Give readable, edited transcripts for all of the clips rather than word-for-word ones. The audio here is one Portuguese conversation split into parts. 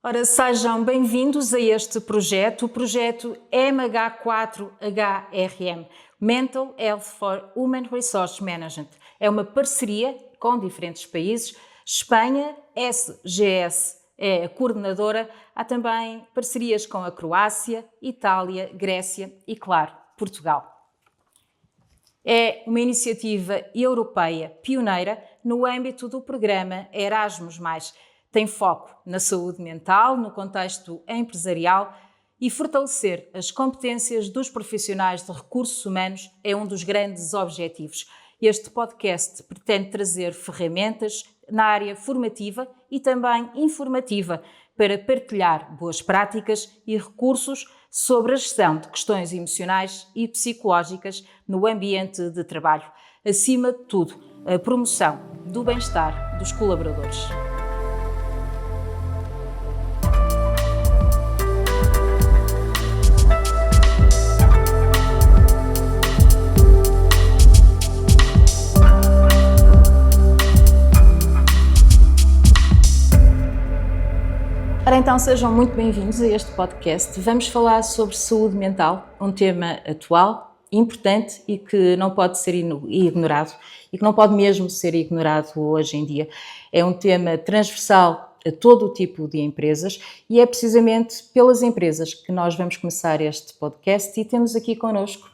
Ora, sejam bem-vindos a este projeto, o projeto MH4HRM, Mental Health for Human Resource Management. É uma parceria com diferentes países. Espanha, SGS é a coordenadora. Há também parcerias com a Croácia, Itália, Grécia e, claro, Portugal. É uma iniciativa europeia pioneira no âmbito do programa Erasmus+. Tem foco na saúde mental, no contexto empresarial e fortalecer as competências dos profissionais de recursos humanos é um dos grandes objetivos. Este podcast pretende trazer ferramentas na área formativa e também informativa para partilhar boas práticas e recursos sobre a gestão de questões emocionais e psicológicas no ambiente de trabalho. Acima de tudo, a promoção do bem-estar dos colaboradores. Ora, então, sejam muito bem-vindos a este podcast. Vamos falar sobre saúde mental, um tema atual, importante e que não pode ser ignorado e que não pode mesmo ser ignorado hoje em dia. É um tema transversal a todo o tipo de empresas e é precisamente pelas empresas que nós vamos começar este podcast e temos aqui connosco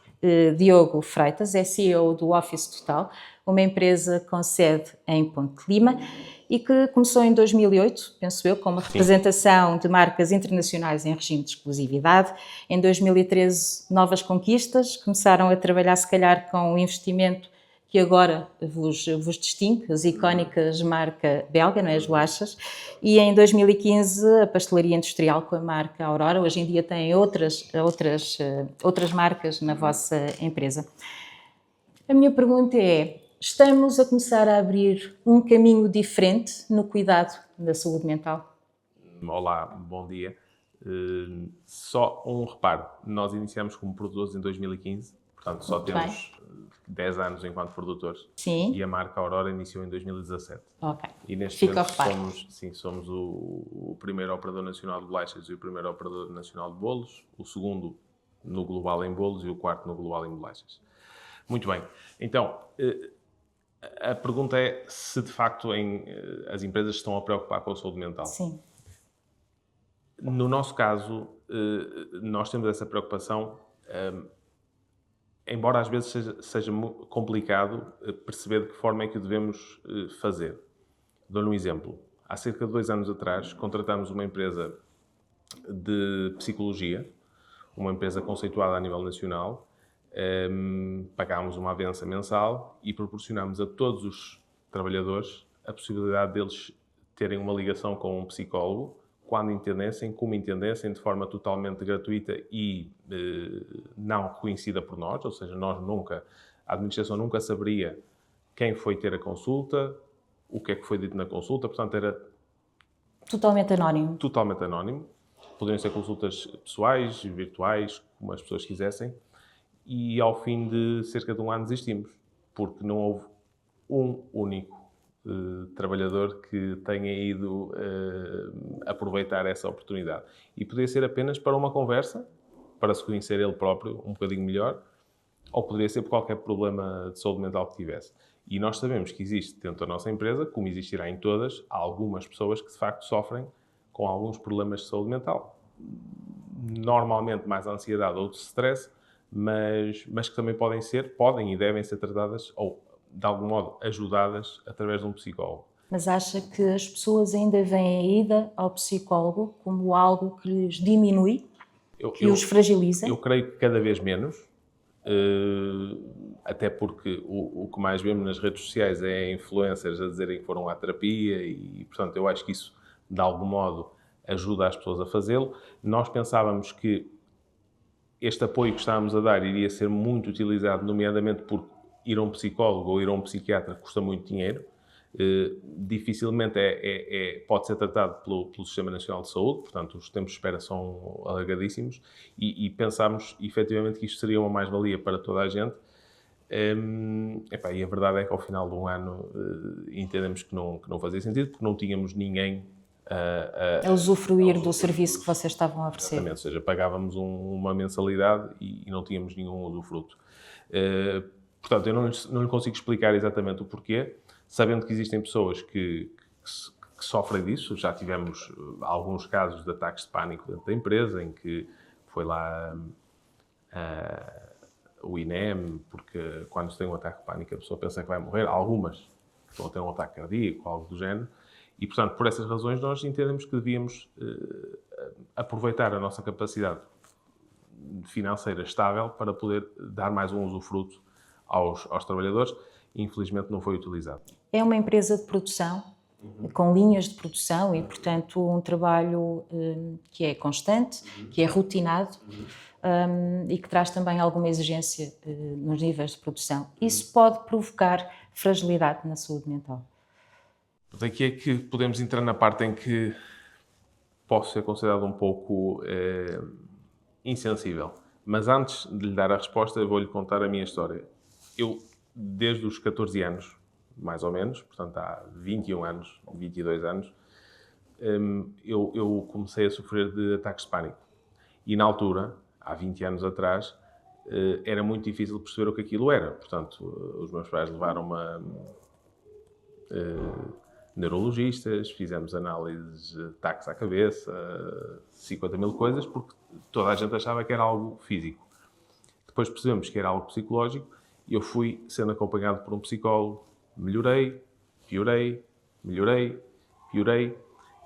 Diogo Freitas, é CEO do Office Total, uma empresa com sede em Ponte Lima e que começou em 2008, penso eu, com uma representação de marcas internacionais em regime de exclusividade. Em 2013, novas conquistas, começaram a trabalhar se calhar com o investimento que agora vos distingue, as icónicas marca belga, não é, as bolachas, e em 2015 a pastelaria industrial com a marca Aurora. Hoje em dia têm outras marcas na vossa empresa. A minha pergunta é, estamos a começar a abrir um caminho diferente no cuidado da saúde mental? Olá, bom dia. Só um reparo, nós iniciamos como produtores em 2015, portanto só temos 10 anos enquanto produtores. Sim. E a marca Aurora iniciou em 2017. Ok. E neste Fica momento somos o primeiro operador nacional de bolachas e o primeiro operador nacional de bolos, o segundo no global em bolos e o quarto no global em bolachas. Muito bem. Então, a pergunta é se de facto as empresas estão a preocupar com a saúde mental. Sim. No nosso caso, nós temos essa preocupação, embora às vezes seja complicado perceber de que forma é que o devemos fazer. Dou-lhe um exemplo. Há cerca de 2 anos atrás, contratámos uma empresa de psicologia, uma empresa conceituada a nível nacional, pagámos uma avança mensal e proporcionámos a todos os trabalhadores a possibilidade deles terem uma ligação com um psicólogo, quando entendessem, como entendessem, de forma totalmente gratuita e não reconhecida por nós, ou seja, a administração nunca saberia quem foi ter a consulta, o que é que foi dito na consulta, portanto era totalmente anónimo. Totalmente anónimo. Poderiam ser consultas pessoais, virtuais, como as pessoas quisessem, e ao fim de cerca de 1 ano desistimos, porque não houve um único trabalhador que tenha ido aproveitar essa oportunidade. E poderia ser apenas para uma conversa, para se conhecer ele próprio um bocadinho melhor, ou poderia ser por qualquer problema de saúde mental que tivesse. E nós sabemos que existe dentro da nossa empresa, como existirá em todas, algumas pessoas que de facto sofrem com alguns problemas de saúde mental. Normalmente mais ansiedade ou stress, mas que também podem e devem ser tratadas ou de algum modo ajudadas através de um psicólogo. Mas acha que as pessoas ainda veem a ida ao psicólogo como algo que lhes diminui, que os fragiliza? Eu creio que cada vez menos, até porque o que mais vemos nas redes sociais é influencers a dizerem que foram à terapia e, portanto, eu acho que isso, de algum modo, ajuda as pessoas a fazê-lo. Nós pensávamos que este apoio que estávamos a dar iria ser muito utilizado, nomeadamente porque ir a um psicólogo ou ir a um psiquiatra custa muito dinheiro. Dificilmente pode ser tratado pelo Sistema Nacional de Saúde, portanto os tempos de espera são alargadíssimos e pensámos efetivamente que isto seria uma mais-valia para toda a gente. E a verdade é que ao final de 1 ano entendemos que não fazia sentido, porque não tínhamos ninguém A usufruir do serviço que vocês estavam a oferecer. Exatamente, ou seja, pagávamos uma mensalidade e não tínhamos nenhum usufruto. Portanto, eu não lhe consigo explicar exatamente o porquê, sabendo que existem pessoas que sofrem disso. Já tivemos alguns casos de ataques de pânico dentro da empresa, em que foi lá o INEM, porque quando se tem um ataque de pânico a pessoa pensa que vai morrer. Algumas estão a ter um ataque cardíaco, algo do género. E, portanto, por essas razões, nós entendemos que devíamos aproveitar a nossa capacidade financeira estável para poder dar mais um usufruto aos trabalhadores. Infelizmente, não foi utilizado. É uma empresa de produção, com linhas de produção e, portanto, um trabalho que é constante, que é rotinado e que traz também alguma exigência nos níveis de produção. Isso pode provocar fragilidade na saúde mental. Daqui é que podemos entrar na parte em que posso ser considerado um pouco insensível. Mas antes de lhe dar a resposta, eu vou-lhe contar a minha história. Eu, desde os 14 anos, mais ou menos, portanto há 21 anos, 22 anos, eu comecei a sofrer de ataques de pânico. E na altura, há 20 anos atrás, era muito difícil perceber o que aquilo era. Portanto, os meus pais levaram-me a neurologistas, fizemos análises de ataques à cabeça, 50 mil coisas, porque toda a gente achava que era algo físico. Depois percebemos que era algo psicológico e eu fui sendo acompanhado por um psicólogo. Melhorei, piorei, melhorei, piorei.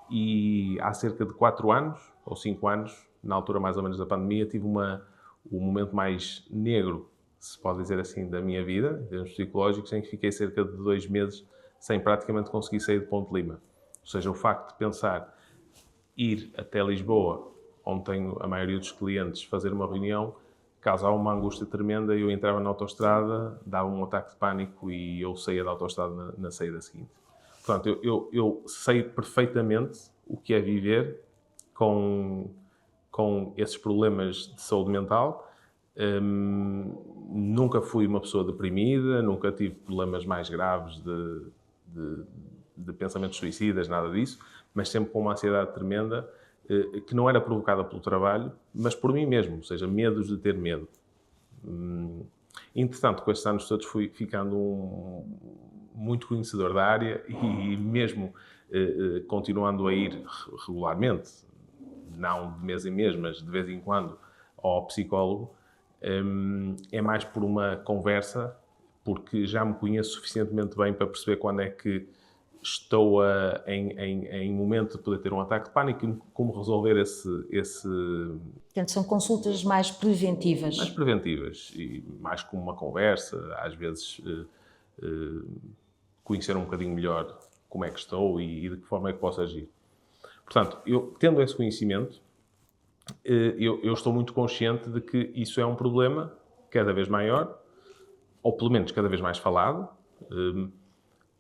E há cerca de 4 anos, ou 5 anos, na altura mais ou menos da pandemia, tive o momento mais negro, se pode dizer assim, da minha vida, em termos psicológicos, em que fiquei cerca de 2 meses sem praticamente conseguir sair de Ponte Lima. Ou seja, o facto de pensar ir até Lisboa, onde tenho a maioria dos clientes, fazer uma reunião, causava uma angústia tremenda. Eu entrava na autoestrada, dava um ataque de pânico e eu saía da autoestrada na saída seguinte. Portanto, eu sei perfeitamente o que é viver com esses problemas de saúde mental. Nunca fui uma pessoa deprimida, nunca tive problemas mais graves de pensamentos suicidas, nada disso, mas sempre com uma ansiedade tremenda que não era provocada pelo trabalho, mas por mim mesmo, ou seja, medos de ter medo. Entretanto, com estes anos todos fui ficando muito conhecedor da área e mesmo continuando a ir regularmente, não de mês em mês, mas de vez em quando, ao psicólogo, é mais por uma conversa, porque já me conheço suficientemente bem para perceber quando é que estou em momento de poder ter um ataque de pânico e como resolver esse... Portanto, são consultas mais preventivas. Mais preventivas e mais como uma conversa, às vezes conhecer um bocadinho melhor como é que estou e de que forma é que posso agir. Portanto, eu tendo esse conhecimento, eu estou muito consciente de que isso é um problema cada vez maior, ou pelo menos cada vez mais falado,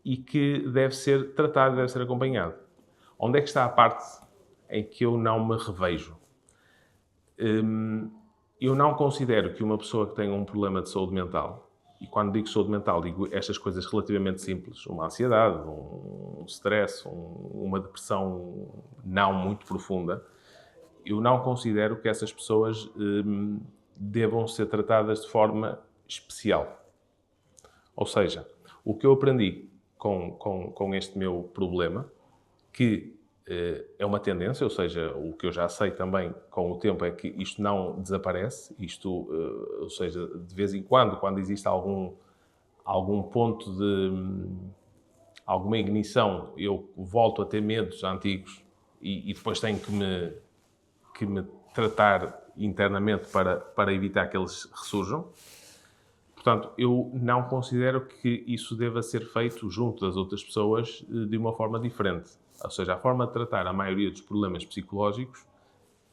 e que deve ser tratado, deve ser acompanhado. Onde é que está a parte em que eu não me revejo? Eu não considero que uma pessoa que tenha um problema de saúde mental, e quando digo saúde mental, digo estas coisas relativamente simples, uma ansiedade, um stress, uma depressão não muito profunda, eu não considero que essas pessoas devam ser tratadas de forma especial. Ou seja, o que eu aprendi com este meu problema, que é uma tendência, ou seja, o que eu já sei também com o tempo é que isto não desaparece, ou seja, de vez em quando existe algum ponto de alguma ignição, eu volto a ter medos antigos e depois tenho que me tratar internamente para evitar que eles ressurjam. Portanto, eu não considero que isso deva ser feito junto das outras pessoas de uma forma diferente. Ou seja, a forma de tratar a maioria dos problemas psicológicos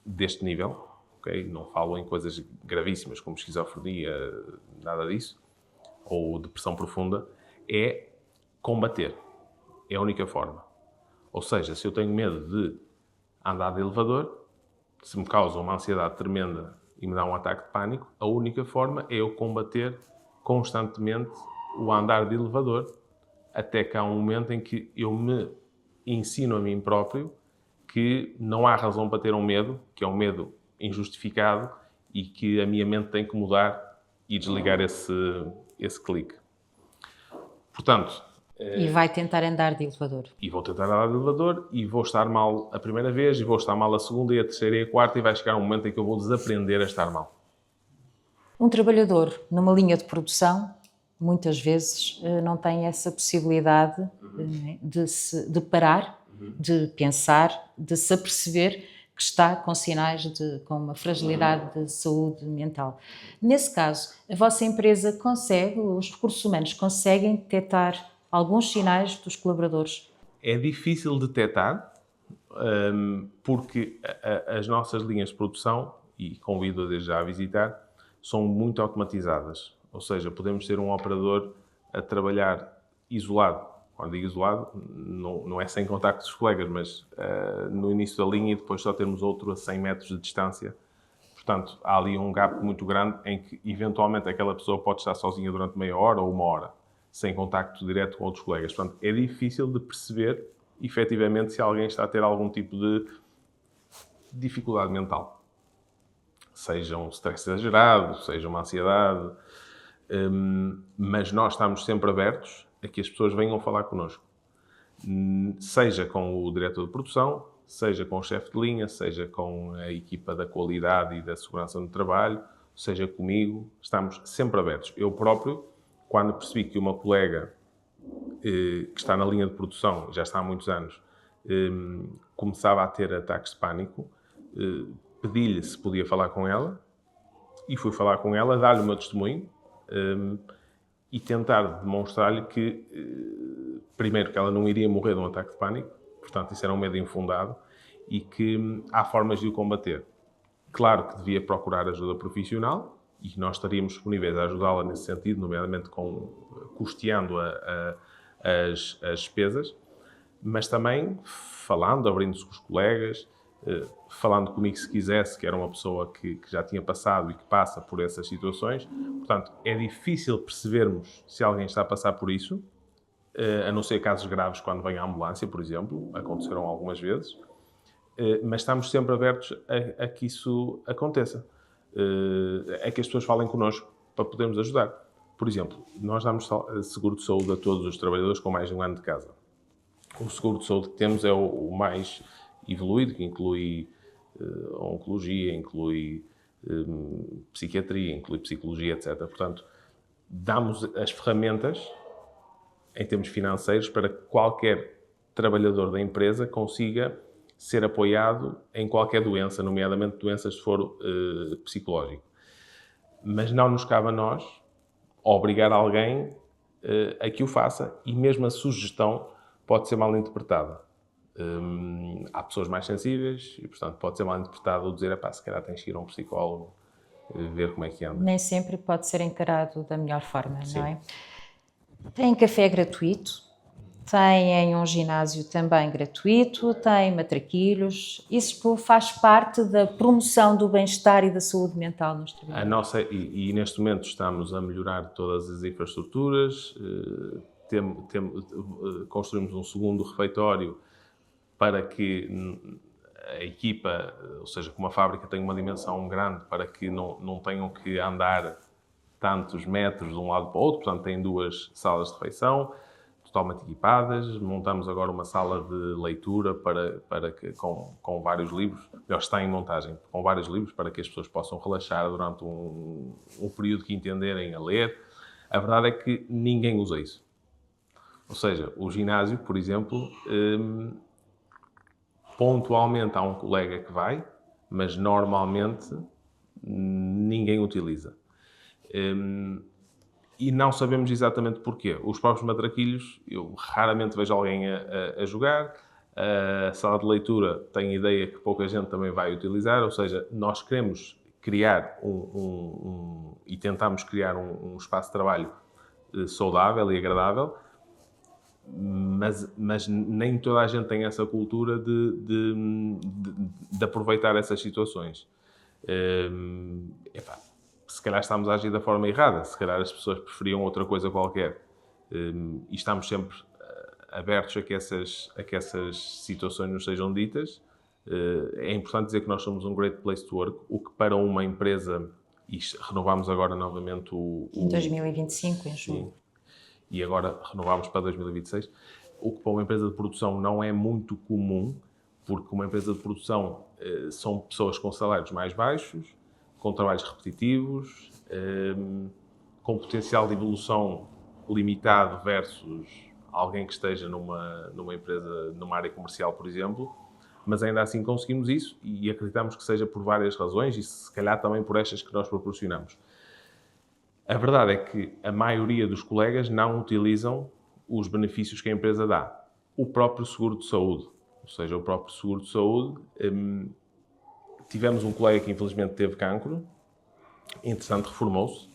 deste nível, okay? Não falo em coisas gravíssimas como esquizofrenia, nada disso, ou depressão profunda, é combater. É a única forma. Ou seja, se eu tenho medo de andar de elevador, se me causa uma ansiedade tremenda e me dá um ataque de pânico, a única forma é eu combater constantemente o andar de elevador, até que há um momento em que eu me ensino a mim próprio que não há razão para ter um medo, que é um medo injustificado e que a minha mente tem que mudar e desligar esse clique. Portanto... E vai tentar andar de elevador. E vou tentar andar de elevador e vou estar mal a primeira vez, e vou estar mal a segunda, e a terceira e a quarta, e vai chegar um momento em que eu vou desaprender a estar mal. Um trabalhador numa linha de produção, muitas vezes, não tem essa possibilidade de parar, de pensar, de se aperceber que está com sinais com uma fragilidade de saúde mental. Nesse caso, a vossa empresa consegue, os recursos humanos conseguem detectar alguns sinais dos colaboradores? É difícil detectar, porque as nossas linhas de produção, e convido-a desde já a visitar, são muito automatizadas. Ou seja, podemos ter um operador a trabalhar isolado. Quando digo isolado, não é sem contacto dos colegas, mas no início da linha, e depois só termos outro a 100 metros de distância. Portanto, há ali um gap muito grande em que, eventualmente, aquela pessoa pode estar sozinha durante meia hora ou uma hora, sem contacto direto com outros colegas. Portanto, é difícil de perceber, efetivamente, se alguém está a ter algum tipo de dificuldade mental. Seja um stress exagerado, seja uma ansiedade, mas nós estamos sempre abertos a que as pessoas venham falar connosco. Seja com o diretor de produção, seja com o chefe de linha, seja com a equipa da qualidade e da segurança no trabalho, seja comigo, estamos sempre abertos. Eu próprio, quando percebi que uma colega que está na linha de produção, já está há muitos anos, começava a ter ataques de pânico, pedi-lhe se podia falar com ela, e fui falar com ela, dar-lhe o meu testemunho, e tentar demonstrar-lhe que, primeiro, que ela não iria morrer de um ataque de pânico, portanto, isso era um medo infundado, e que há formas de o combater. Claro que devia procurar ajuda profissional, e que nós estaríamos disponíveis a ajudá-la nesse sentido, nomeadamente custeando as despesas, mas também falando, abrindo-se com os colegas, falando comigo se quisesse, que era uma pessoa que já tinha passado e que passa por essas situações. Portanto, é difícil percebermos se alguém está a passar por isso, a não ser casos graves quando vem a ambulância, por exemplo, aconteceram algumas vezes, mas estamos sempre abertos a que isso aconteça, a que as pessoas falem connosco para podermos ajudar. Por exemplo, nós damos seguro de saúde a todos os trabalhadores com mais de um ano de casa. O seguro de saúde que temos é o mais evoluído, que inclui oncologia, inclui psiquiatria, inclui psicologia, etc. Portanto, damos as ferramentas, em termos financeiros, para que qualquer trabalhador da empresa consiga ser apoiado em qualquer doença, nomeadamente doenças de foro psicológico. Mas não nos cabe a nós obrigar alguém a que o faça, e mesmo a sugestão pode ser mal interpretada. Há pessoas mais sensíveis e, portanto, pode ser mal interpretado ou dizer, se calhar tens que ir a um psicólogo ver como é que anda. Nem sempre pode ser encarado da melhor forma, Sim. não é? Tem café gratuito, têm um ginásio também gratuito, têm matraquilhos. Isso faz parte da promoção do bem-estar e da saúde mental nos trabalhadores. E neste momento estamos a melhorar todas as infraestruturas, construímos um segundo refeitório para que a equipa, ou seja, como a fábrica tem uma dimensão grande, para que não tenham que andar tantos metros de um lado para o outro. Portanto, tem 2 salas de refeição totalmente equipadas. Montamos agora uma sala de leitura com vários livros. Já está em montagem, com vários livros, para que as pessoas possam relaxar durante um período que entenderem a ler. A verdade é que ninguém usa isso. Ou seja, o ginásio, por exemplo, pontualmente há um colega que vai, mas normalmente ninguém utiliza. E não sabemos exatamente porquê. Os próprios matraquilhos, eu raramente vejo alguém a jogar. A sala de leitura tem a ideia que pouca gente também vai utilizar, ou seja, nós queremos criar e tentamos criar um espaço de trabalho saudável e agradável, mas nem toda a gente tem essa cultura de aproveitar essas situações. Se calhar estamos a agir da forma errada, se calhar as pessoas preferiam outra coisa qualquer. E estamos sempre abertos a que essas situações nos sejam ditas, É importante dizer que nós somos um Great Place to Work, o que para uma empresa, e renovámos agora novamente Em 2025, em julho. Sim, e agora renovámos para 2026, o que para uma empresa de produção não é muito comum, porque uma empresa de produção são pessoas com salários mais baixos, com trabalhos repetitivos, com potencial de evolução limitado versus alguém que esteja numa empresa, numa área comercial, por exemplo, mas ainda assim conseguimos isso e acreditamos que seja por várias razões e se calhar também por estas que nós proporcionamos. A verdade é que a maioria dos colegas não utilizam os benefícios que a empresa dá. O próprio seguro de saúde, ou seja, o próprio seguro de saúde. Tivemos um colega que infelizmente teve cancro, entretanto reformou-se,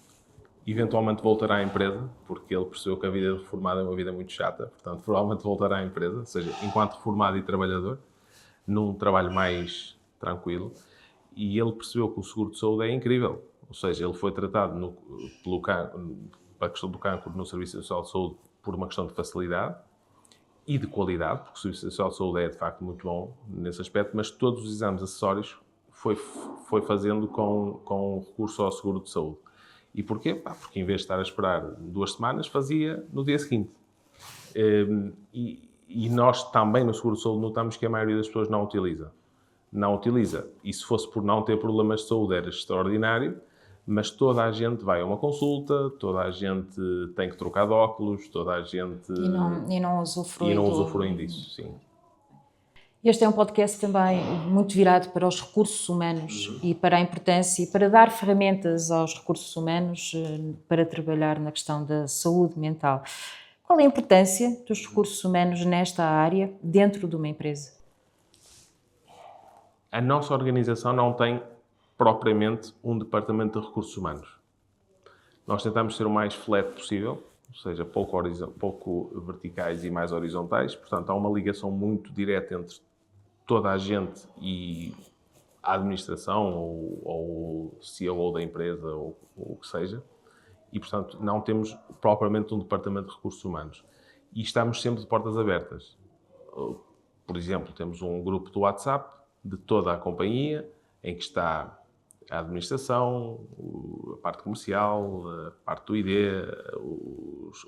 eventualmente voltará à empresa, porque ele percebeu que a vida de reformado é uma vida muito chata, portanto provavelmente voltará à empresa, ou seja, enquanto reformado e trabalhador, num trabalho mais tranquilo, e ele percebeu que o seguro de saúde é incrível. Ou seja, ele foi tratado para a questão do cancro no Serviço Nacional de Saúde por uma questão de facilidade e de qualidade, porque o Serviço Nacional de Saúde é, de facto, muito bom nesse aspecto, mas todos os exames acessórios foi fazendo com recurso ao seguro de saúde. E porquê? Porque em vez de estar a esperar 2 semanas, fazia no dia seguinte. E nós também no seguro de saúde notamos que a maioria das pessoas não utiliza. Não utiliza. E se fosse por não ter problemas de saúde era extraordinário, mas toda a gente vai a uma consulta, toda a gente tem que trocar de óculos, toda a gente... E não usufruem disso, sim. Este é um podcast também muito virado para os recursos humanos e para a importância e para dar ferramentas aos recursos humanos para trabalhar na questão da saúde mental. Qual é a importância dos recursos humanos nesta área dentro de uma empresa? A nossa organização não tem propriamente um departamento de recursos humanos. Nós tentamos ser o mais flat possível, ou seja, pouco verticais e mais horizontais. Portanto, há uma ligação muito direta entre toda a gente e a administração ou o CEO da empresa ou o que seja. E, portanto, não temos propriamente um departamento de recursos humanos. E estamos sempre de portas abertas. Por exemplo, temos um grupo do WhatsApp de toda a companhia, em que está a administração, a parte comercial, a parte do ID,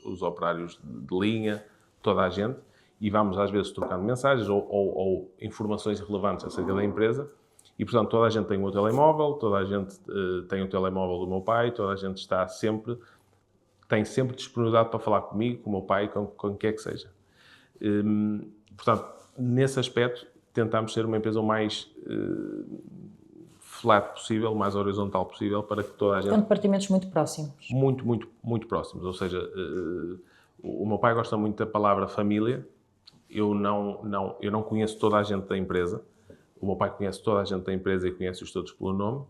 os operários de linha, toda a gente, e vamos às vezes trocando mensagens ou informações relevantes acerca da empresa, e portanto toda a gente tem o meu telemóvel, toda a gente tem o telemóvel do meu pai, toda a gente tem sempre disponibilidade para falar comigo, com o meu pai, com quem quer que seja. Portanto, nesse aspecto, tentamos ser uma empresa o mais flat possível, o mais horizontal possível, para que toda a gente... São departamentos muito próximos. Muito próximos. Ou seja, o meu pai gosta muito da palavra família. Eu não conheço toda a gente da empresa. O meu pai conhece toda a gente da empresa e conhece-os todos pelo nome,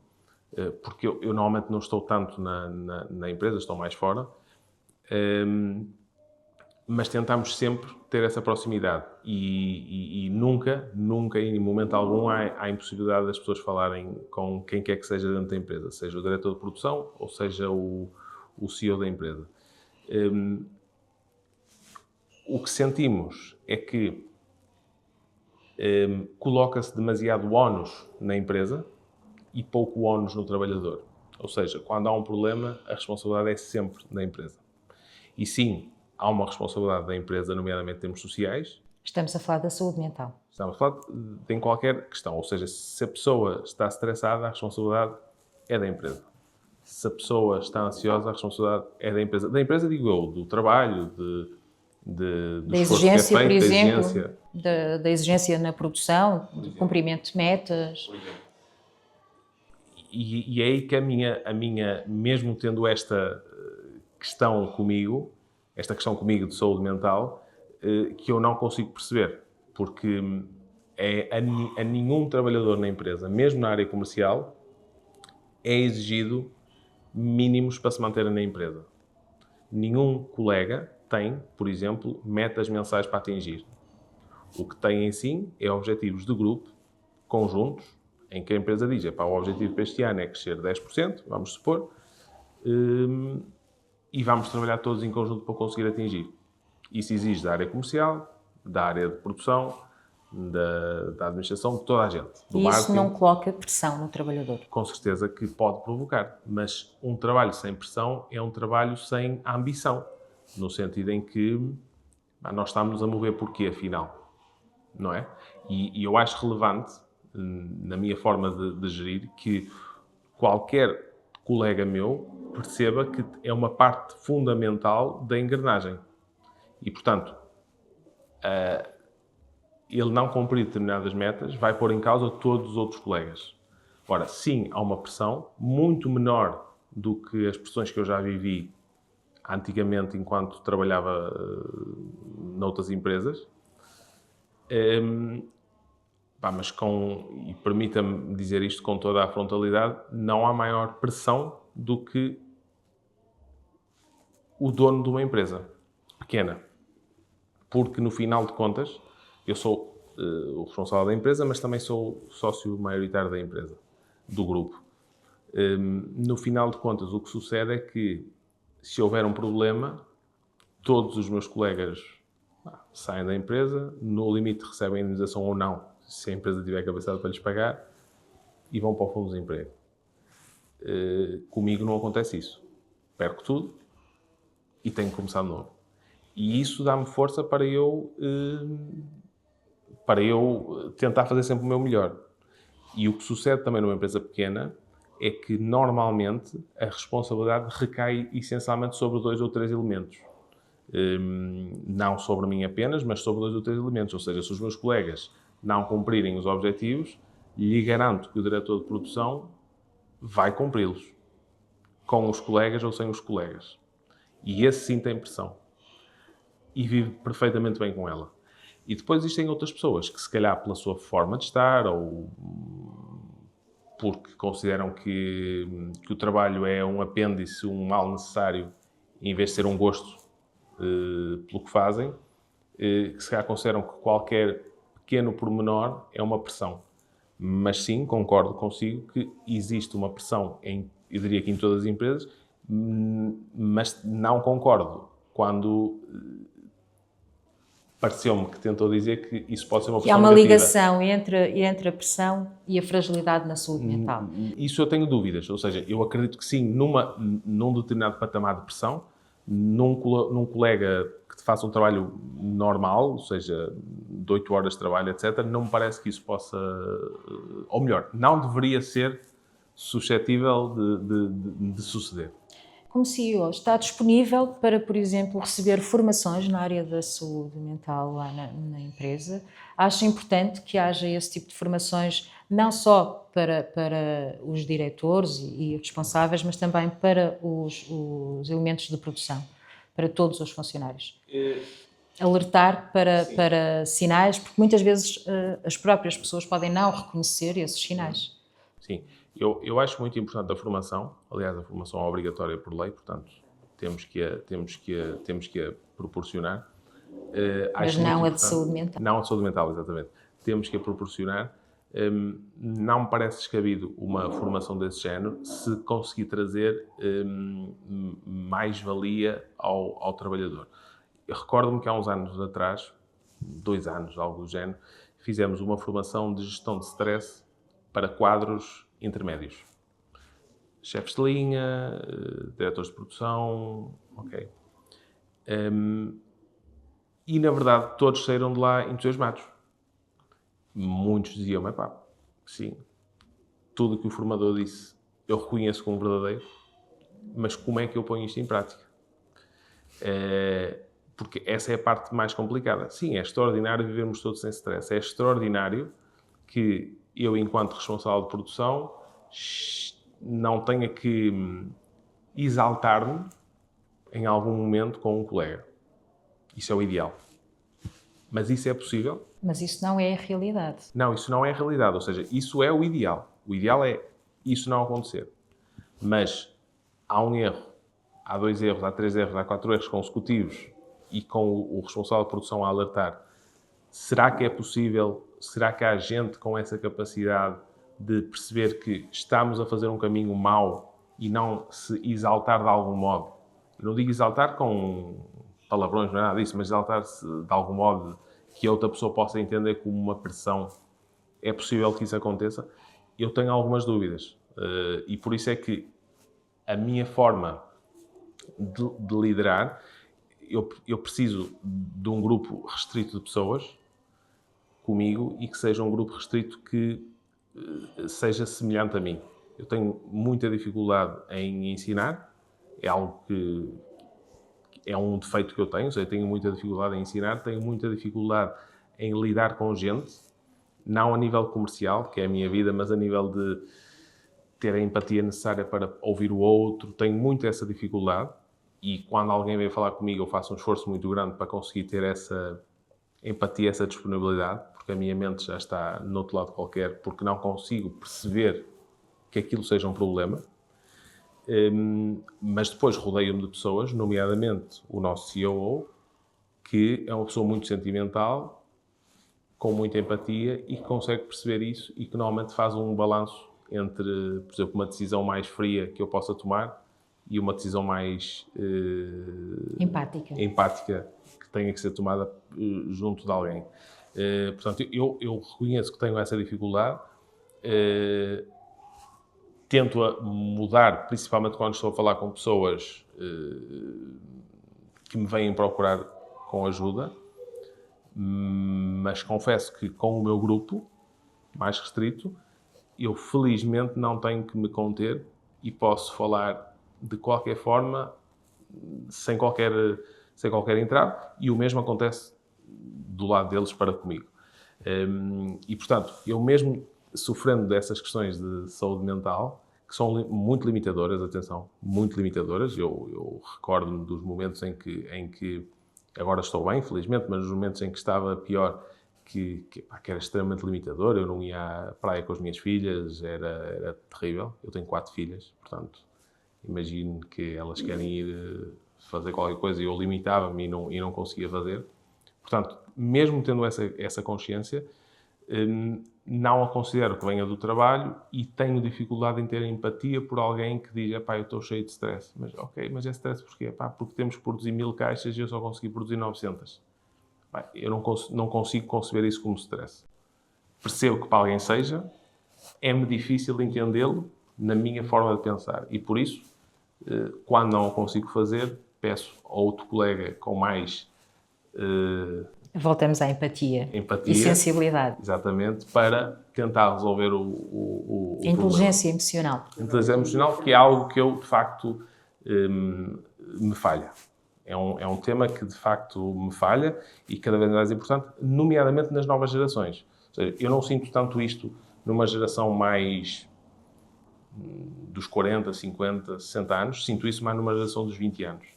porque eu normalmente não estou tanto na empresa, estou mais fora. Mas tentamos sempre ter essa proximidade e nunca, em momento algum, há impossibilidade das pessoas falarem com quem quer que seja dentro da empresa, seja o diretor de produção ou seja o CEO da empresa. O que sentimos é que coloca-se demasiado ónus na empresa e pouco ónus no trabalhador. Ou seja, quando há um problema, a responsabilidade é sempre da empresa. E sim, há uma responsabilidade da empresa, nomeadamente em termos sociais. Estamos a falar da saúde mental. Estamos a falar em qualquer questão. Ou seja, se a pessoa está estressada, a responsabilidade é da empresa. Se a pessoa está ansiosa, a responsabilidade é da empresa. Da empresa, digo eu, do trabalho, do da esforço que é feito, por exemplo, da exigência. Da exigência na produção, do cumprimento de metas. E é aí que a minha, mesmo tendo esta questão comigo de saúde mental, que eu não consigo perceber, porque a nenhum trabalhador na empresa, mesmo na área comercial, é exigido mínimos para se manterem na empresa. Nenhum colega tem, por exemplo, metas mensais para atingir. O que tem em si é objetivos de grupo, conjuntos, em que a empresa diz, o objetivo para este ano é crescer 10%, vamos supor, e vamos trabalhar todos em conjunto para conseguir atingir. Isso exige da área comercial, da área de produção, da administração, de toda a gente. Do E isso marketing. não coloca pressão no trabalhador? Com certeza que pode provocar, mas um trabalho sem pressão é um trabalho sem ambição, no sentido em que nós estamos a mover porquê, afinal, não é? E eu acho relevante, na minha forma de gerir, que qualquer colega meu perceba que é uma parte fundamental da engrenagem. E, portanto, ele não cumprir determinadas metas vai pôr em causa todos os outros colegas. Ora, sim, há uma pressão muito menor do que as pressões que eu já vivi antigamente enquanto trabalhava noutras empresas. Mas e permita-me dizer isto com toda a frontalidade, não há maior pressão do que o dono de uma empresa pequena. Porque, no final de contas, eu sou o responsável da empresa, mas também sou sócio maioritário da empresa, do grupo. No final de contas, o que sucede é que, se houver um problema, todos os meus colegas saem da empresa, no limite recebem indenização ou não, se a empresa tiver capacidade para lhes pagar, e vão para o fundo de desemprego. Comigo não acontece isso. Perco tudo e tenho que começar de novo. E isso dá-me força para eu tentar fazer sempre o meu melhor. E o que sucede também numa empresa pequena é que, normalmente, a responsabilidade recai essencialmente sobre 2 ou 3 elementos. Não sobre mim apenas, mas sobre 2 ou 3 elementos. Ou seja, se os meus colegas não cumprirem os objetivos, lhe garanto que o diretor de produção vai cumpri-los. Com os colegas ou sem os colegas. E esse sim tem pressão. E vive perfeitamente bem com ela. E depois existem outras pessoas que, se calhar pela sua forma de estar, ou porque consideram que o trabalho é um apêndice, um mal necessário, em vez de ser um gosto pelo que fazem, que se calhar consideram que qualquer pequeno pormenor é uma pressão. Mas sim, concordo consigo que existe uma pressão, eu diria que em todas as empresas, mas não concordo quando pareceu-me que tentou dizer que isso pode ser uma pressão Que há uma negativa. ligação entre a pressão e a fragilidade na saúde mental. Isso eu tenho dúvidas. Ou seja, eu acredito que sim, num determinado patamar de pressão, num colega que faça um trabalho normal, ou seja, de 8 horas de trabalho, etc., não me parece que isso possa... Ou melhor, não deveria ser suscetível de suceder. Como CEO, está disponível para, por exemplo, receber formações na área da saúde mental lá na empresa? Acha importante que haja esse tipo de formações, não só para os diretores e responsáveis, mas também para os elementos de produção, para todos os funcionários? Alertar para sinais, porque muitas vezes as próprias pessoas podem não reconhecer esses sinais. Sim. Eu acho muito importante a formação. Aliás, a formação é obrigatória por lei, portanto, temos que a proporcionar. Mas não a de saúde mental. Não a de saúde mental, exatamente. Temos que a proporcionar. Não me parece descabido uma formação desse género se conseguir trazer mais-valia ao trabalhador. Eu recordo-me que há uns anos atrás, 2 anos, algo do género, fizemos uma formação de gestão de stress para quadros intermédios. Chefes de linha, diretores de produção, ok. E, na verdade, todos saíram de lá entusiasmados. Muitos diziam, sim, tudo o que o formador disse eu reconheço como verdadeiro, mas como é que eu ponho isto em prática? Porque essa é a parte mais complicada. Sim, é extraordinário vivermos todos sem stress. É extraordinário que eu, enquanto responsável de produção, não tenha que exaltar-me em algum momento com um colega. Isso é o ideal. Mas isso é possível? Mas isso não é a realidade. Não, isso não é a realidade. Ou seja, isso é o ideal. O ideal é isso não acontecer. Mas há um erro, há 2 erros, há 3 erros, há 4 erros consecutivos e com o responsável de produção a alertar. Será que é possível? Será que há gente com essa capacidade de perceber que estamos a fazer um caminho mau e não se exaltar de algum modo? Eu não digo exaltar com palavrões, não é nada disso, mas exaltar-se de algum modo que a outra pessoa possa entender como uma pressão, é possível que isso aconteça. Eu tenho algumas dúvidas. E por isso é que a minha forma de liderar, eu preciso de um grupo restrito de pessoas comigo e que seja um grupo restrito que seja semelhante a mim. Eu tenho muita dificuldade em ensinar, é algo que é um defeito que eu tenho, ou seja, tenho muita dificuldade em ensinar, tenho muita dificuldade em lidar com gente, não a nível comercial, que é a minha vida, mas a nível de ter a empatia necessária para ouvir o outro, tenho muito essa dificuldade e quando alguém vem falar comigo eu faço um esforço muito grande para conseguir ter essa empatia, essa disponibilidade, porque a minha mente já está no outro lado qualquer, porque não consigo perceber que aquilo seja um problema. Mas depois rodeio-me de pessoas, nomeadamente o nosso COO, que é uma pessoa muito sentimental, com muita empatia e que consegue perceber isso e que normalmente faz um balanço entre, por exemplo, uma decisão mais fria que eu possa tomar e uma decisão mais empática que tenha que ser tomada junto de alguém. Portanto, eu reconheço que tenho essa dificuldade. Tento a mudar, principalmente quando estou a falar com pessoas que me vêm procurar com ajuda, mas confesso que com o meu grupo mais restrito, eu felizmente não tenho que me conter e posso falar de qualquer forma, sem qualquer entrave, e o mesmo acontece do lado deles para comigo. E, portanto, eu mesmo sofrendo dessas questões de saúde mental, que são muito limitadoras, atenção, muito limitadoras, eu recordo-me dos momentos em que agora estou bem, felizmente, mas nos momentos em que estava pior, que era extremamente limitador, eu não ia à praia com as minhas filhas, era terrível. Eu tenho 4 filhas, portanto, imagino que elas querem ir fazer qualquer coisa e eu limitava-me e não conseguia fazer. Portanto, mesmo tendo essa consciência, não a considero que venha do trabalho e tenho dificuldade em ter empatia por alguém que diz, eu estou cheio de stress. Mas, ok, mas é stress porquê? Porque temos que produzir 1000 caixas e eu só consegui produzir 900. Eu não consigo conceber isso como stress. Percebo que para alguém seja, é-me difícil entendê-lo na minha forma de pensar. E por isso, quando não o consigo fazer, peço a outro colega com mais... Voltamos à empatia e sensibilidade. Exatamente, para tentar resolver o inteligência emocional. Inteligência emocional, que é algo que eu, de facto, me falha. É um tema que, de facto, me falha e cada vez mais importante, nomeadamente nas novas gerações. Ou seja, eu não sinto tanto isto numa geração mais dos 40, 50, 60 anos. Sinto isso mais numa geração dos 20 anos.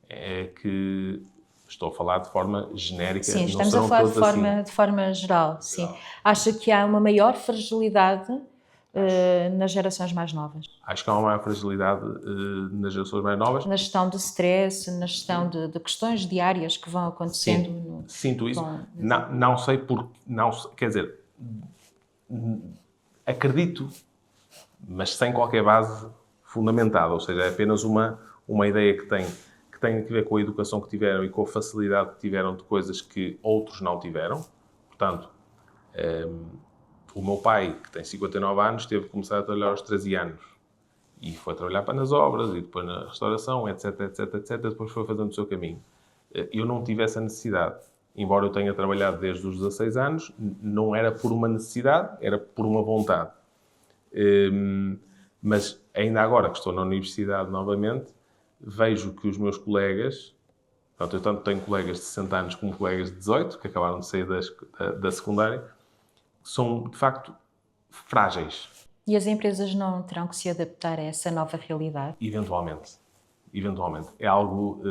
É que estou a falar de forma genérica. Sim, estamos a falar de forma geral. Sim. Acha que há uma maior fragilidade nas gerações mais novas? Acho que há uma maior fragilidade nas gerações mais novas. Na gestão de stress, na gestão de questões diárias que vão acontecendo. Sim, sinto isso. Não sei porque... Quer dizer, acredito, mas sem qualquer base fundamentada. Ou seja, é apenas uma ideia que tem a ver com a educação que tiveram e com a facilidade que tiveram de coisas que outros não tiveram. Portanto, o meu pai, que tem 59 anos, teve que começar a trabalhar aos 13 anos. E foi trabalhar nas obras, e depois na restauração, etc, etc, etc. Depois foi fazendo o seu caminho. Eu não tive essa necessidade. Embora eu tenha trabalhado desde os 16 anos, não era por uma necessidade, era por uma vontade. Mas ainda agora que estou na universidade novamente, vejo que os meus colegas, portanto, eu tanto tenho colegas de 60 anos como colegas de 18, que acabaram de sair da secundária, são, de facto, frágeis. E as empresas não terão que se adaptar a essa nova realidade? Eventualmente. É algo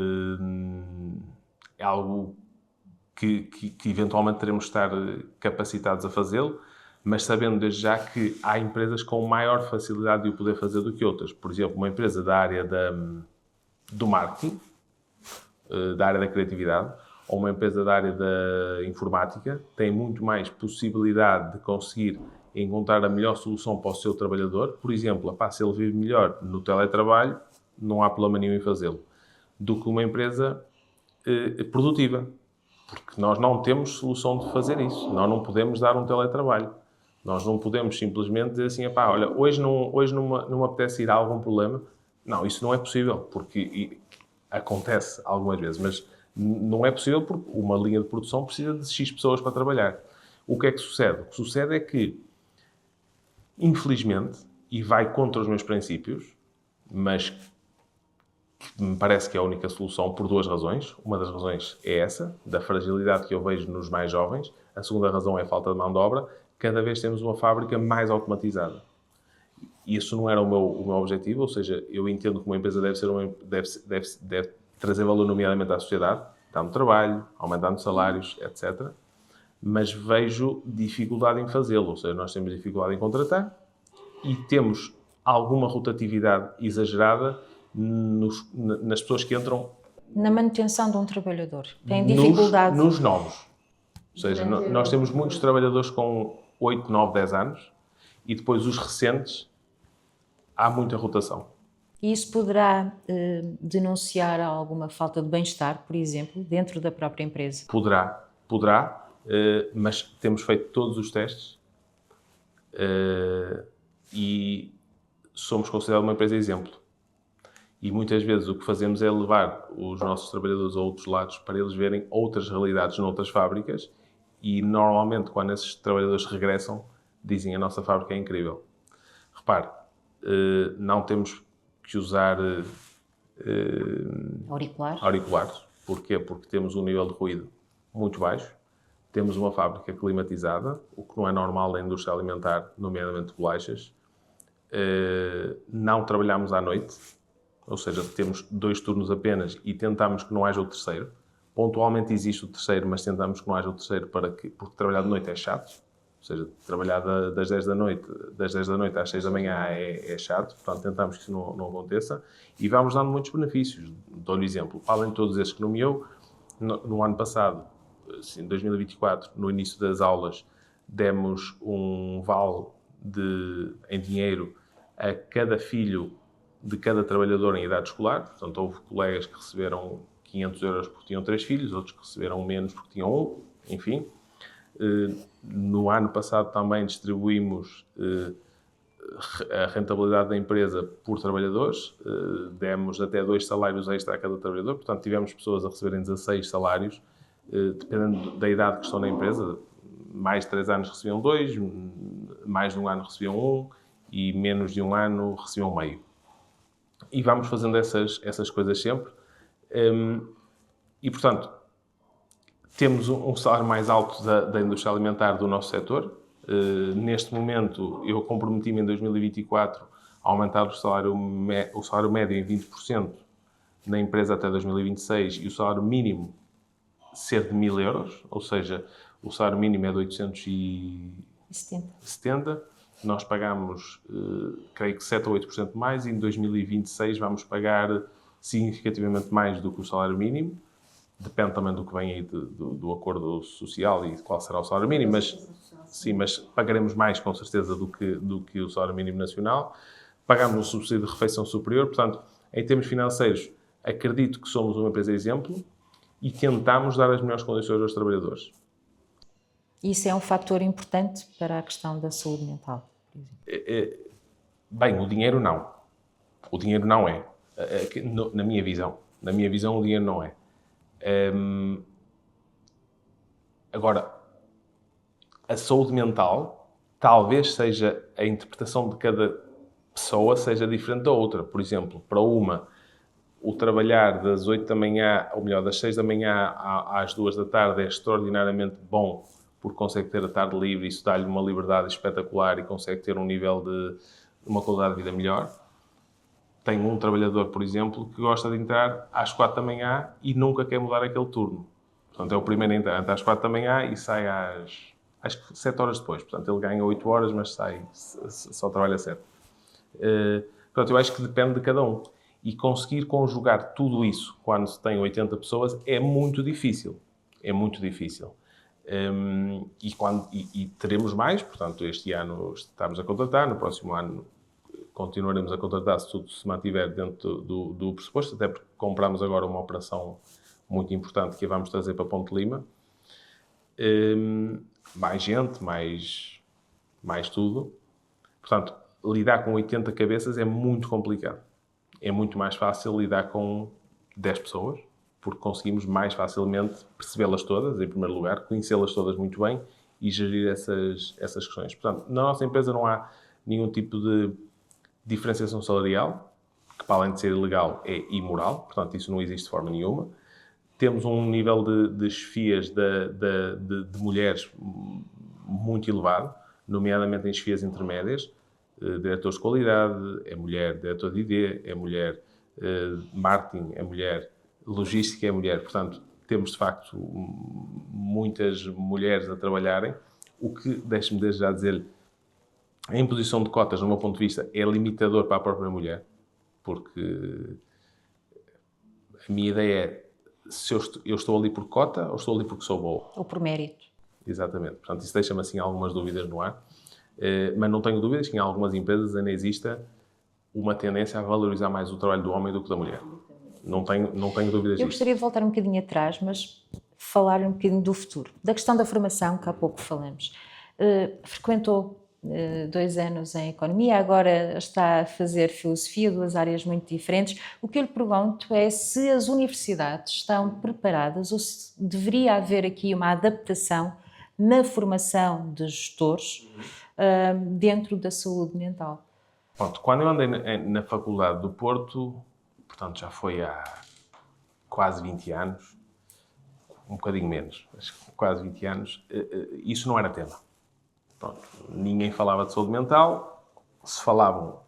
que eventualmente teremos de estar capacitados a fazê-lo, mas sabendo desde já que há empresas com maior facilidade de o poder fazer do que outras. Por exemplo, uma empresa da área do marketing, da área da criatividade, ou uma empresa da área da informática, tem muito mais possibilidade de conseguir encontrar a melhor solução para o seu trabalhador. Por exemplo, se ele vive melhor no teletrabalho, não há problema nenhum em fazê-lo, do que uma empresa produtiva. Porque nós não temos solução de fazer isso. Nós não podemos dar um teletrabalho. Nós não podemos simplesmente dizer assim, epá, olha, hoje não me apetece ir a algum problema. Não, isso não é possível, porque acontece algumas vezes, mas não é possível porque uma linha de produção precisa de X pessoas para trabalhar. O que é que sucede? O que sucede é que, infelizmente, e vai contra os meus princípios, mas que me parece que é a única solução por duas razões. Uma das razões é essa, da fragilidade que eu vejo nos mais jovens. A segunda razão é a falta de mão de obra. Cada vez temos uma fábrica mais automatizada. Isso não era o meu objetivo, ou seja, eu entendo que uma empresa deve trazer valor nomeadamente à sociedade, dando trabalho, aumentando salários, etc. Mas vejo dificuldade em fazê-lo, ou seja, nós temos dificuldade em contratar e temos alguma rotatividade exagerada nas pessoas que entram... Na manutenção de um trabalhador. Tem dificuldade... Nos novos. Ou seja, nós temos muitos trabalhadores com 8, 9, 10 anos e depois os recentes, há muita rotação. E isso poderá denunciar alguma falta de bem-estar, por exemplo, dentro da própria empresa? Poderá, mas temos feito todos os testes e somos considerados uma empresa exemplo. E muitas vezes o que fazemos é levar os nossos trabalhadores a outros lados para eles verem outras realidades noutras fábricas e normalmente quando esses trabalhadores regressam dizem a nossa fábrica é incrível. Repare, não temos que usar auriculares. Porquê? Porque temos um nível de ruído muito baixo, temos uma fábrica climatizada, o que não é normal na indústria alimentar, nomeadamente bolachas. Não trabalhamos à noite, ou seja, temos 2 turnos apenas e tentamos que não haja o terceiro. Pontualmente existe o terceiro, mas tentamos que não haja o terceiro porque trabalhar de noite é chato. Ou seja, trabalhar das 10 da noite às 6 da manhã é chato. Portanto, tentamos que isso não aconteça. E vamos dando muitos benefícios. Dou-lhe exemplo. Além de todos esses que nomeou, no ano passado, em 2024, no início das aulas, demos um vale em dinheiro a cada filho de cada trabalhador em idade escolar. Portanto, houve colegas que receberam 500 euros porque tinham 3 filhos, outros que receberam menos porque tinham 1, enfim. No ano passado também distribuímos a rentabilidade da empresa por trabalhadores. Demos até 2 salários extra a cada trabalhador. Portanto, tivemos pessoas a receberem 16 salários, dependendo da idade que estão na empresa. Mais de 3 anos recebiam 2, mais de 1 ano recebiam 1 e menos de 1 ano recebiam meio. E vamos fazendo essas coisas sempre. E, portanto, temos um salário mais alto da indústria alimentar do nosso setor. Neste momento, eu comprometi-me em 2024 a aumentar o salário médio em 20% na empresa até 2026 e o salário mínimo ser de 1.000 euros, ou seja, o salário mínimo é de 870. Nós pagamos, creio que 7 ou 8% mais e em 2026 vamos pagar significativamente mais do que o salário mínimo. Depende também do que vem aí do acordo social e qual será o salário mínimo, mas pagaremos mais com certeza do que o salário mínimo nacional. Pagamos um subsídio de refeição superior, portanto, em termos financeiros, acredito que somos uma empresa exemplo e tentamos dar as melhores condições aos trabalhadores. Isso é um fator importante para a questão da saúde mental, por exemplo? Bem, o dinheiro não. O dinheiro não é. Na minha visão. Na minha visão, o dinheiro não é. Agora, a saúde mental talvez seja a interpretação de cada pessoa seja diferente da outra. Por exemplo, para uma, o trabalhar das 8 da manhã, ou melhor, das 6 da manhã às 2 da tarde é extraordinariamente bom porque consegue ter a tarde livre e isso dá-lhe uma liberdade espetacular e consegue ter um nível de uma qualidade de vida melhor. Tenho um trabalhador, por exemplo, que gosta de entrar às 4 da manhã e nunca quer mudar aquele turno. Portanto, é o primeiro a entrar, entra às 4 da manhã e sai acho que 7 horas depois. Portanto, ele ganha 8 horas, mas só trabalha 7. Portanto, eu acho que depende de cada um. E conseguir conjugar tudo isso quando se tem 80 pessoas é muito difícil. É muito difícil. E teremos mais, portanto, este ano estamos a contratar, no próximo ano continuaremos a contratar se tudo se mantiver dentro do pressuposto, até porque compramos agora uma operação muito importante que vamos trazer para Ponte Lima mais gente, mais tudo. Portanto, lidar com 80 cabeças é muito complicado. É muito mais fácil lidar com 10 pessoas, porque conseguimos mais facilmente percebê-las todas, em primeiro lugar, conhecê-las todas muito bem e gerir essas questões. Portanto, na nossa empresa não há nenhum tipo de diferenciação salarial, que para além de ser ilegal é imoral, portanto isso não existe de forma nenhuma. Temos um nível de chefias de mulheres muito elevado, nomeadamente em chefias intermédias, diretores de qualidade, é mulher diretor de ID, é mulher marketing, é mulher logística, é mulher. Portanto, temos de facto muitas mulheres a trabalharem, o que, deixe-me desde já dizer-lhe, a imposição de cotas, no meu ponto de vista, é limitador para a própria mulher, porque a minha ideia é se eu estou ali por cota ou estou ali porque sou boa. Ou por mérito. Exatamente. Portanto, isso deixa-me assim algumas dúvidas no ar. Mas não tenho dúvidas que em algumas empresas ainda exista uma tendência a valorizar mais o trabalho do homem do que da mulher. Não tenho dúvidas disso. Eu gostaria de voltar um bocadinho atrás, mas falar um bocadinho do futuro. Da questão da formação, que há pouco falamos. Frequentou 2 anos em Economia, agora está a fazer Filosofia, 2 áreas muito diferentes. O que eu lhe pergunto é se as universidades estão preparadas ou se deveria haver aqui uma adaptação na formação de gestores dentro da saúde mental. Pronto, quando eu andei na Faculdade do Porto, portanto já foi há quase 20 anos, um bocadinho menos, mas quase 20 anos, isso não era tema. Pronto, ninguém falava de saúde mental, se falavam,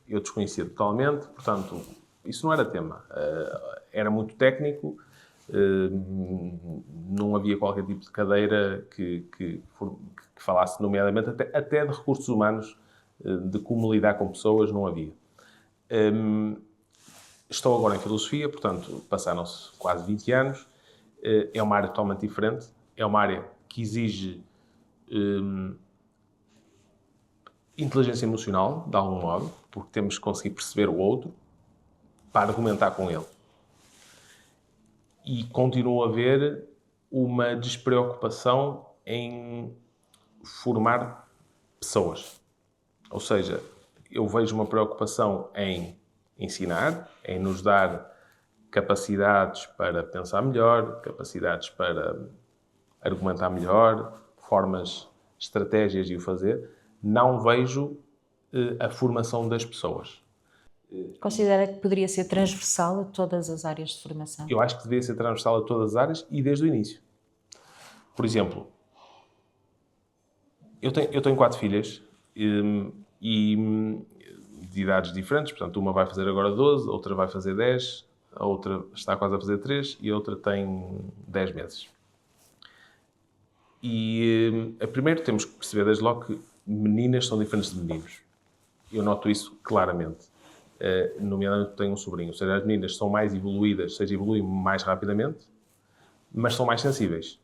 eu desconhecia totalmente, portanto, isso não era tema. Era muito técnico, não havia qualquer tipo de cadeira que falasse, nomeadamente, até de recursos humanos, de como lidar com pessoas, não havia. Estou agora em Filosofia, portanto, passaram-se quase 20 anos, é uma área totalmente diferente, é uma área que exige inteligência emocional, de algum modo, porque temos que conseguir perceber o outro para argumentar com ele. E continua a haver uma despreocupação em formar pessoas. Ou seja, eu vejo uma preocupação em ensinar, em nos dar capacidades para pensar melhor, capacidades para argumentar melhor, formas, estratégias de o fazer. Não vejo a formação das pessoas. Considera que poderia ser transversal a todas as áreas de formação? Eu acho que deveria ser transversal a todas as áreas e desde o início. Por exemplo, eu tenho 4 filhas e de idades diferentes. Portanto, uma vai fazer agora 12, a outra vai fazer 10, a outra está quase a fazer 3 e a outra tem 10 meses. E primeiro temos que perceber desde logo que meninas são diferentes de meninos. Eu noto isso claramente. Nomeadamente tenho um sobrinho. Ou seja, as meninas são mais evoluídas, ou seja, evoluem mais rapidamente, mas são mais sensíveis.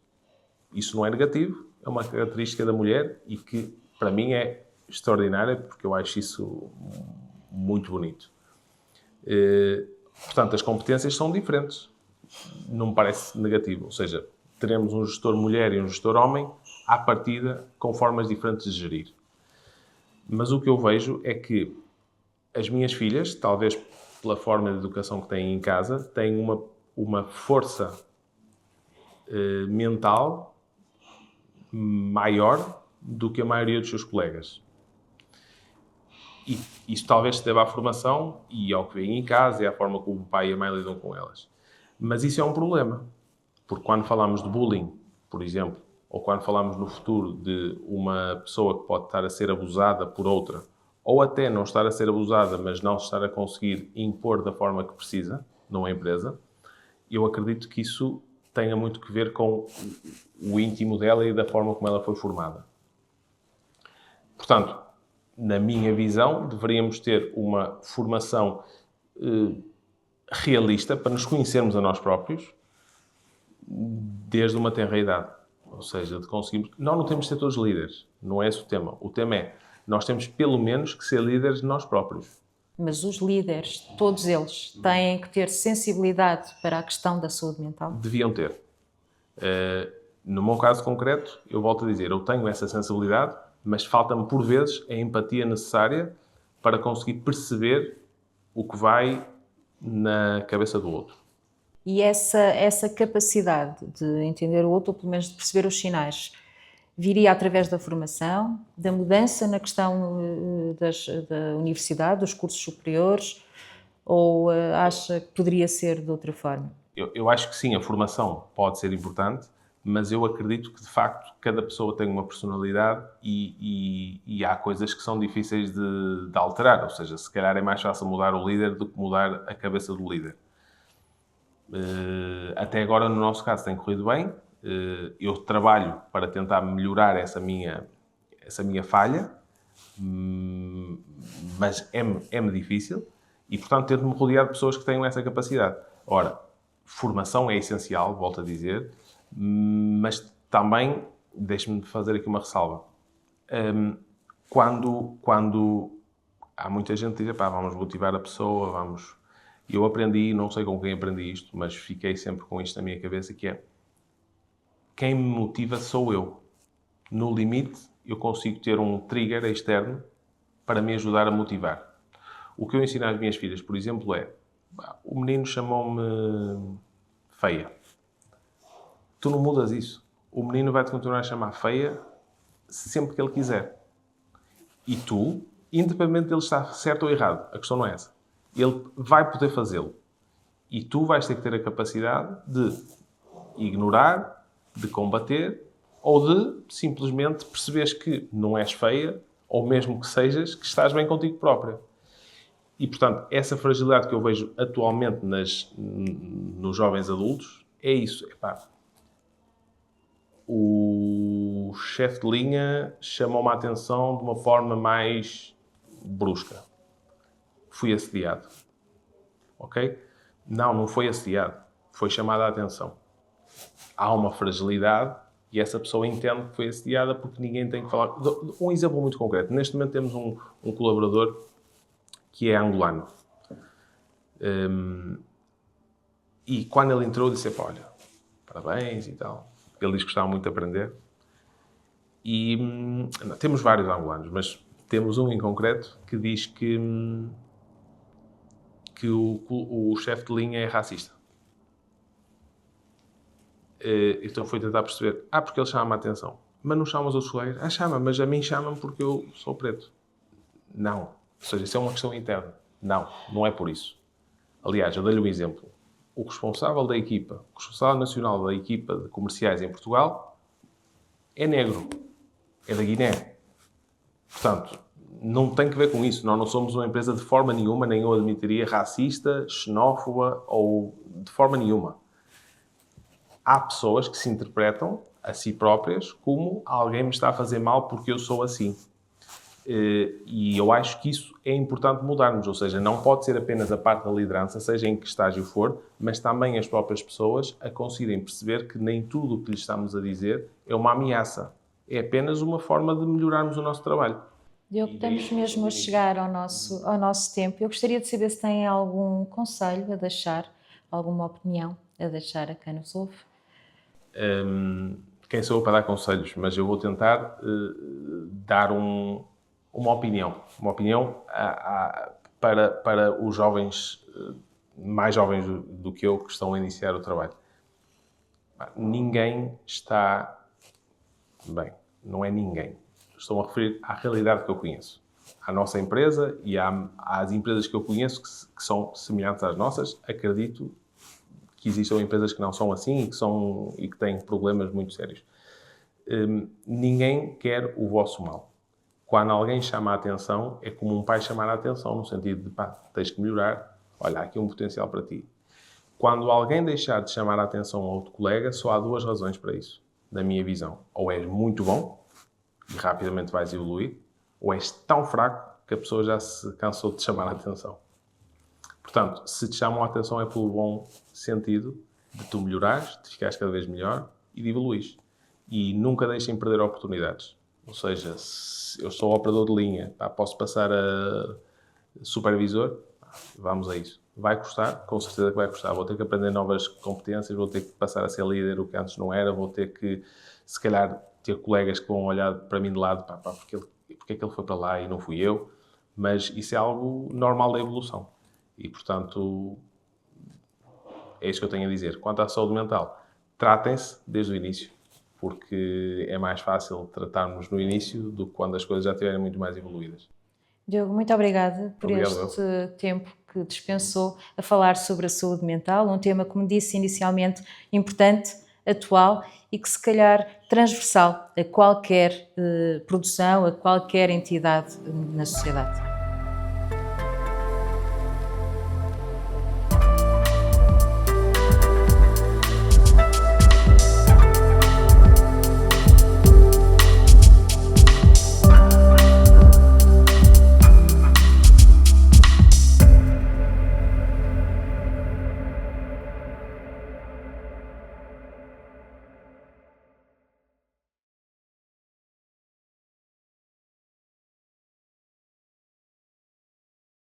Isso não é negativo, é uma característica da mulher e que, para mim, é extraordinária, porque eu acho isso muito bonito. Portanto, as competências são diferentes. Não me parece negativo. Ou seja, teremos um gestor mulher e um gestor homem, à partida, com formas diferentes de gerir. Mas o que eu vejo é que as minhas filhas, talvez pela forma de educação que têm em casa, têm uma força mental maior do que a maioria dos seus colegas. E isso talvez se deva à formação e ao que vem em casa e à forma como o pai e a mãe lidam com elas. Mas isso é um problema. Porque quando falamos de bullying, por exemplo, ou quando falamos no futuro de uma pessoa que pode estar a ser abusada por outra, ou até não estar a ser abusada, mas não estar a conseguir impor da forma que precisa numa empresa, eu acredito que isso tenha muito que ver com o íntimo dela e da forma como ela foi formada. Portanto, na minha visão, deveríamos ter uma formação realista para nos conhecermos a nós próprios desde uma tenra idade. Ou seja, de conseguirmos... Nós não temos de ser todos líderes. Não é esse o tema. O tema é, nós temos pelo menos que ser líderes de nós próprios. Mas os líderes, todos eles, têm que ter sensibilidade para a questão da saúde mental? Deviam ter. No meu caso concreto, eu volto a dizer, eu tenho essa sensibilidade, mas falta-me, por vezes, a empatia necessária para conseguir perceber o que vai na cabeça do outro. E essa capacidade de entender o outro, ou pelo menos de perceber os sinais, viria através da formação, da mudança na questão da universidade, dos cursos superiores, ou acha que poderia ser de outra forma? Eu acho que sim, a formação pode ser importante, mas eu acredito que, de facto, cada pessoa tem uma personalidade e há coisas que são difíceis de alterar. Ou seja, se calhar é mais fácil mudar o líder do que mudar a cabeça do líder. Até agora, no nosso caso, tem corrido bem. Eu trabalho para tentar melhorar essa minha falha, mas é-me difícil e, portanto, tento-me rodear de pessoas que tenham essa capacidade. Ora, formação é essencial, volto a dizer, mas também, deixe-me fazer aqui uma ressalva. Quando há muita gente que diz, pá, vamos motivar a pessoa, vamos... Eu aprendi, não sei com quem aprendi isto, mas fiquei sempre com isto na minha cabeça, que é quem me motiva sou eu. No limite, eu consigo ter um trigger externo para me ajudar a motivar. O que eu ensino às minhas filhas, por exemplo, é o menino chamou-me feia. Tu não mudas isso. O menino vai-te continuar a chamar feia sempre que ele quiser. E tu, independente dele estar certo ou errado, a questão não é essa. Ele vai poder fazê-lo. E tu vais ter que ter a capacidade de ignorar, de combater, ou de simplesmente perceberes que não és feia, ou mesmo que sejas, que estás bem contigo própria. E, portanto, essa fragilidade que eu vejo atualmente nos jovens adultos é isso. Epá, o chefe de linha chamou-me a atenção de uma forma mais brusca. Fui assediado. Ok? Não foi assediado. Foi chamada a atenção. Há uma fragilidade e essa pessoa entende que foi assediada porque ninguém tem que falar. Um exemplo muito concreto. Neste momento temos um colaborador que é angolano. E quando ele entrou, disse, pá, olha, parabéns e tal. Ele disse que gostava muito de aprender. E temos vários angolanos, mas temos um em concreto que diz que o chefe de linha é racista. Então foi tentar perceber, porque ele chama a atenção. Mas não chama os outros colegas? Chama, mas a mim chama-me porque eu sou preto. Não. Ou seja, isso é uma questão interna. Não é por isso. Aliás, eu dei-lhe um exemplo. O responsável da equipa, o responsável nacional da equipa de comerciais em Portugal é negro. É da Guiné. Portanto, não tem que ver com isso. Nós não somos uma empresa de forma nenhuma, nem eu admitiria racista, xenófoba ou de forma nenhuma. Há pessoas que se interpretam a si próprias como alguém me está a fazer mal porque eu sou assim. E eu acho que isso é importante mudarmos. Ou seja, não pode ser apenas a parte da liderança, seja em que estágio for, mas também as próprias pessoas a conseguirem perceber que nem tudo o que lhes estamos a dizer é uma ameaça. É apenas uma forma de melhorarmos o nosso trabalho. Diogo, estamos mesmo a chegar ao nosso tempo. Eu gostaria de saber se tem algum conselho a deixar, alguma opinião a deixar a quem nos ouve. Quem sou eu para dar conselhos? Mas eu vou tentar dar uma opinião. Uma opinião para os jovens, mais jovens do que eu, que estão a iniciar o trabalho. Ninguém está bem. Não é ninguém. Estou a referir à realidade que eu conheço. À nossa empresa e às empresas que eu conheço que são semelhantes às nossas. Acredito que existam empresas que não são assim e que têm problemas muito sérios. Ninguém quer o vosso mal. Quando alguém chama a atenção, é como um pai chamar a atenção, no sentido de, tens que melhorar, olha, há aqui um potencial para ti. Quando alguém deixar de chamar a atenção a outro colega, só há duas razões para isso, na minha visão. Ou és muito bom, e rapidamente vais evoluir, ou és tão fraco que a pessoa já se cansou de te chamar a atenção. Portanto, se te chamam a atenção é pelo bom sentido de tu melhorares, de ficares cada vez melhor e de evoluires. E nunca deixem perder oportunidades. Ou seja, se eu sou operador de linha, posso passar a supervisor, vamos a isso. Vai custar, com certeza que vai custar. Vou ter que aprender novas competências, vou ter que passar a ser líder, o que antes não era, vou ter que, se calhar, ter colegas que vão olhar para mim de lado, porque é que ele foi para lá e não fui eu, mas isso é algo normal da evolução. E, portanto, é isso que eu tenho a dizer. Quanto à saúde mental, tratem-se desde o início, porque é mais fácil tratarmos no início do que quando as coisas já estiverem muito mais evoluídas. Diogo, muito obrigada por Obrigado, este tempo que dispensou a falar sobre a saúde mental, um tema, como disse inicialmente, importante, atual e que se calhar transversal a qualquer produção, a qualquer entidade na sociedade.